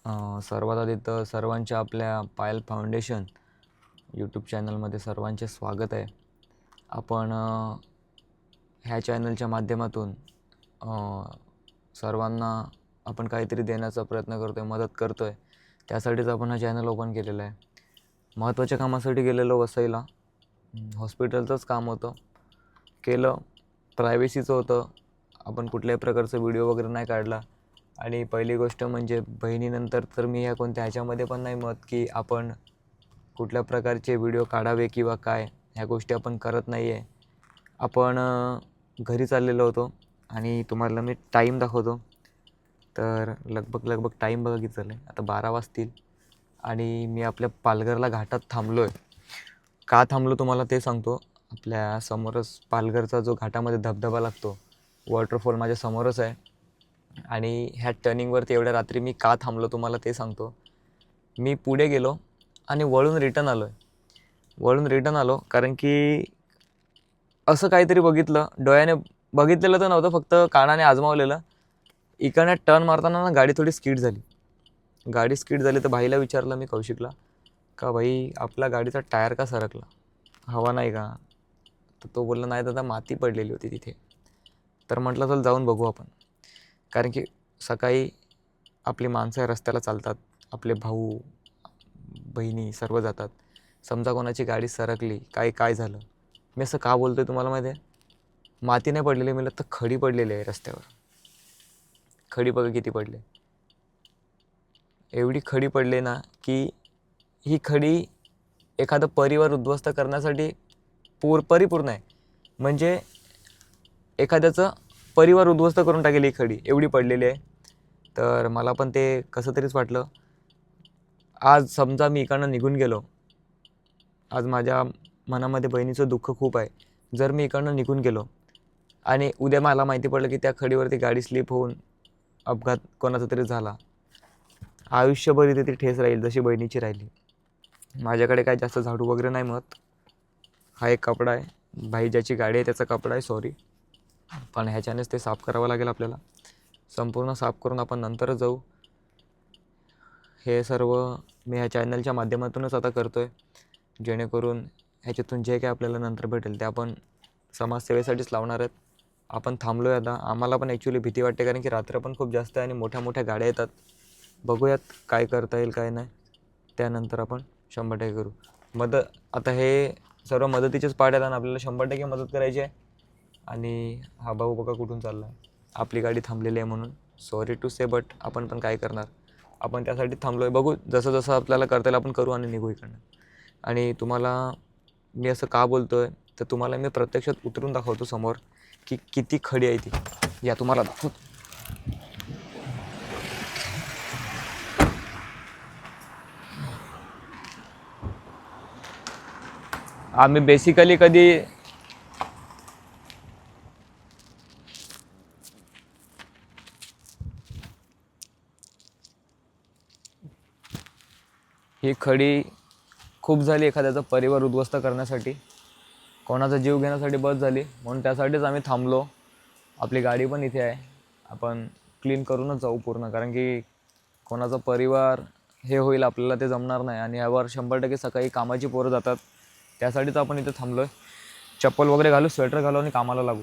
सर्वात आधी तर सर्वांच्या आपल्या पायल फाउंडेशन यूट्यूब चॅनलमध्ये सर्वांचे स्वागत आहे. आपण ह्या चॅनलच्या माध्यमातून सर्वांना आपण काहीतरी देण्याचा प्रयत्न करतो आहे, मदत करतो आहे. त्यासाठीच आपण हा चॅनल ओपन केलेला आहे. महत्त्वाच्या कामासाठी गेलेलो वसईला. हॉस्पिटलचंच काम होतं, केलं. प्रायव्हसीचं होतं, आपण कुठल्याही प्रकारचा व्हिडिओ वगैरे नाही काढला. आणि पहिली गोष्ट म्हणजे बहिणीनंतर तर मी ह्या कोणत्या ह्याच्यामध्ये पण नाही मत की आपण कुठल्या प्रकारचे व्हिडिओ काढावे किंवा काय, ह्या गोष्टी आपण करत नाही आहे. आपण घरी चाललेलो होतो आणि तुम्हाला मी टाईम दाखवतो. तर लगभग टाईम बघा किती झालं आहे. आता 12 वाजतील आणि मी आपल्या पालघरला घाटात थांबलो आहे. का थांबलो तुम्हाला ते सांगतो. आपल्या समोरच पालघरचा जो घाटामध्ये धबधबा लागतो, वॉटरफॉल माझ्या समोरच आहे. आणि ह्या टर्निंगवरती एवढ्या रात्री मी का थांबलो तुम्हाला ते सांगतो. मी पुढे गेलो आणि वळून रिटर्न आलो कारण की असं काहीतरी बघितलं. डोळ्याने बघितलेलं तर नव्हतं, फक्त कानाने आजमावलेलं. इकडनं टर्न मारताना ना गाडी थोडी स्किड झाली. तर भाईला विचारलं मी, कौशिकला, का भाई आपल्या गाडीचा टायर का सरकला, हवा नाही का? तर तो बोलला, नाही दादा माती पडलेली होती तिथे. तर म्हटलं चल जाऊन बघू आपण. कारण की सकाळी आपली माणसं रस्त्याला चालतात, आपले भाऊ बहिणी सर्व जातात. समजा कोणाची गाडी सरकली, काय झालं. मी असं का बोलतो आहे तुम्हाला माहिती आहे? माती नाही पडलेली, मला तर खडी पडलेली आहे रस्त्यावर. खडी बघा किती पडले. एवढी खडी पडले ना की ही खडी एखादा परिवार उद्ध्वस्त करण्यासाठी परिपूर्ण आहे. म्हणजे एखाद्याचं परिवार उद्ध्वस्त करून टाकेल ही खडी, एवढी पडलेली आहे. तर मला पण ते कसं तरीच वाटलं. आज समजा मी इकडनं निघून गेलो, आज माझ्या मनामध्ये बहिणीचं दुःख खूप आहे. जर मी इकडनं निघून गेलो आणि उद्या मला माहिती पडलं की त्या खडीवरती गाडी स्लिप होऊन अपघात कोणाचा तरी झाला, आयुष्यभर इथे ती ठेस राहील जशी बहिणीची राहिली. माझ्याकडे काय जास्त झाडू वगैरे नाही मत. हा एक कपडा आहे, भाई ज्याची गाडी आहे त्याचा कपडा आहे, सॉरी. पण ह्याच्यानेच ते साफ करावं लागेल आपल्याला. संपूर्ण साफ करून आपण नंतरच जाऊ. हे सर्व मी ह्या चॅनलच्या माध्यमातूनच आता करतो आहे, जेणेकरून ह्याच्यातून जे काय आपल्याला नंतर भेटेल ते आपण समाजसेवेसाठीच लावणार आहेत. आपण थांबलो आहे आता. आम्हाला पण ॲक्च्युली भीती वाटते, कारण की रात्र पण खूप जास्त आहे आणि मोठ्या गाड्या येतात. बघूयात काय करता येईल काय नाही, त्यानंतर आपण 100% करू मदत. आता हे सर्व मदतीचेच पार्ट आहेत आणि आपल्याला 100% मदत करायची आहे. आणि हा भाऊ बघा कुठून चालला आहे, आपली गाडी थांबलेली आहे म्हणून. सॉरी टू से, बट आपण पण काय करणार, आपण त्यासाठी थांबलो आहे. बघू जसं जसं आपल्याला करता येईल आपण करू आणि निघू इकडनं. आणि तुम्हाला मी असं का बोलतो आहे, तर तुम्हाला मी प्रत्यक्षात उतरून दाखवतो समोर की किती खडी आहे ती. या तुम्हाला दाखवतो. आम्ही बेसिकली कधी ही खडी खूप झाली एखाद्याचा परिवार उद्ध्वस्त करण्यासाठी, कोणाचा जीव घेण्यासाठी बस झाली, म्हणून त्यासाठीच आम्ही थांबलो. आपली गाडी पण इथे आहे, आपण क्लीन करूनच जाऊ पूर्ण, कारण की कोणाचा परिवार हे होईल आपल्याला ते जमणार नाही. आणि यावर 100% सकाळी कामाची पोरं जातात, त्यासाठीच आपण इथे थांबलो आहे. चप्पल वगैरे घालू, स्वेटर घालू आणि कामाला लागू.